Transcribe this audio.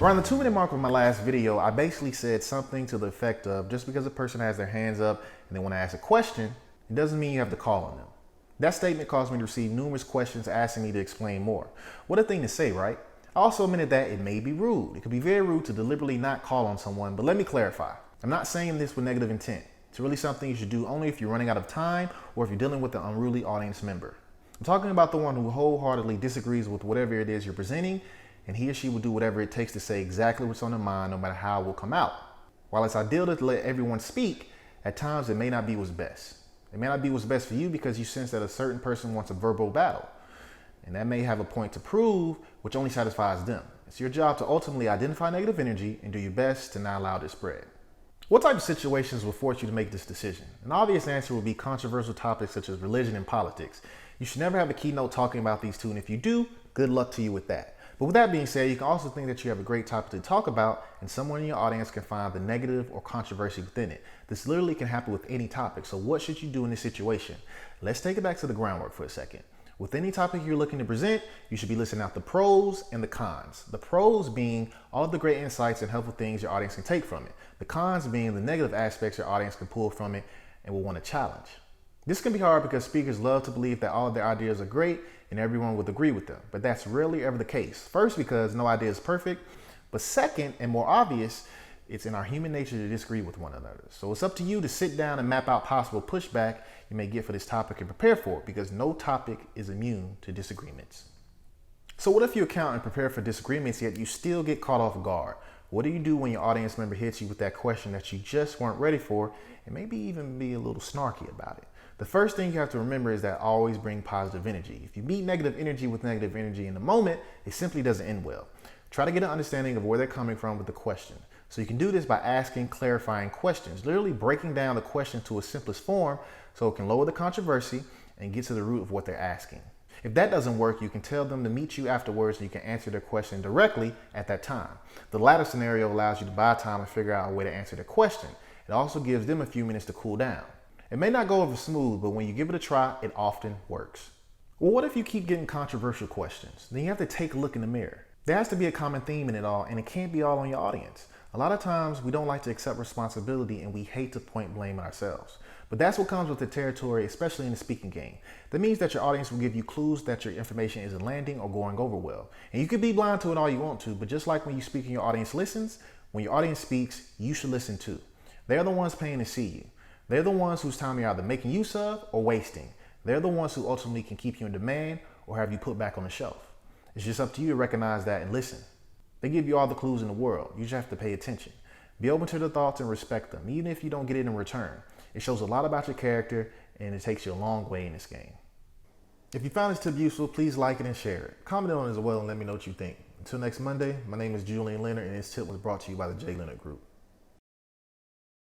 Around the 2-minute mark of my last video, I basically said something to the effect of just because a person has their hands up and they want to ask a question, it doesn't mean you have to call on them. That statement caused me to receive numerous questions asking me to explain more. What a thing to say, right? I also admitted that it may be rude. It could be very rude to deliberately not call on someone, but let me clarify. I'm not saying this with negative intent. It's really something you should do only if you're running out of time or if you're dealing with an unruly audience member. I'm talking about the one who wholeheartedly disagrees with whatever it is you're presenting, and he or she will do whatever it takes to say exactly what's on their mind, no matter how it will come out. While it's ideal to let everyone speak, at times it may not be what's best. It may not be what's best for you because you sense that a certain person wants a verbal battle, and that may have a point to prove, which only satisfies them. It's your job to ultimately identify negative energy and do your best to not allow it to spread. What type of situations will force you to make this decision? An obvious answer would be controversial topics such as religion and politics. You should never have a keynote talking about these two, and if you do, good luck to you with that. But with that being said, you can also think that you have a great topic to talk about and someone in your audience can find the negative or controversy within it. This literally can happen with any topic. So what should you do in this situation? Let's take it back to the groundwork for a second. With any topic you're looking to present, you should be listing out the pros and the cons. The pros being all of the great insights and helpful things your audience can take from it. The cons being the negative aspects your audience can pull from it and will want to challenge. This can be hard because speakers love to believe that all of their ideas are great and everyone would agree with them, but that's rarely ever the case. First, because no idea is perfect, but second, and more obvious, it's in our human nature to disagree with one another. So it's up to you to sit down and map out possible pushback you may get for this topic and prepare for it, because no topic is immune to disagreements. So what if you account and prepare for disagreements, yet you still get caught off guard? What do you do when your audience member hits you with that question that you just weren't ready for, and maybe even be a little snarky about it? The first thing you have to remember is that always bring positive energy. If you meet negative energy with negative energy in the moment, it simply doesn't end well. Try to get an understanding of where they're coming from with the question. So you can do this by asking clarifying questions, literally breaking down the question to its simplest form so it can lower the controversy and get to the root of what they're asking. If that doesn't work, you can tell them to meet you afterwards and you can answer their question directly at that time. The latter scenario allows you to buy time and figure out a way to answer their question. It also gives them a few minutes to cool down. It may not go over smooth, but when you give it a try, it often works. Well, what if you keep getting controversial questions? Then you have to take a look in the mirror. There has to be a common theme in it all, and it can't be all on your audience. A lot of times we don't like to accept responsibility and we hate to point blame ourselves. But that's what comes with the territory, especially in the speaking game. That means that your audience will give you clues that your information isn't landing or going over well. And you can be blind to it all you want to, but just like when you speak and your audience listens, when your audience speaks, you should listen too. They're the ones paying to see you. They're the ones whose time you're either making use of or wasting. They're the ones who ultimately can keep you in demand or have you put back on the shelf. It's just up to you to recognize that and listen. They give you all the clues in the world. You just have to pay attention. Be open to their thoughts and respect them, even if you don't get it in return. It shows a lot about your character and it takes you a long way in this game. If you found this tip useful, please like it and share it. Comment on it as well and let me know what you think. Until next Monday, my name is Julian Leonard and this tip was brought to you by the J Leonard Group.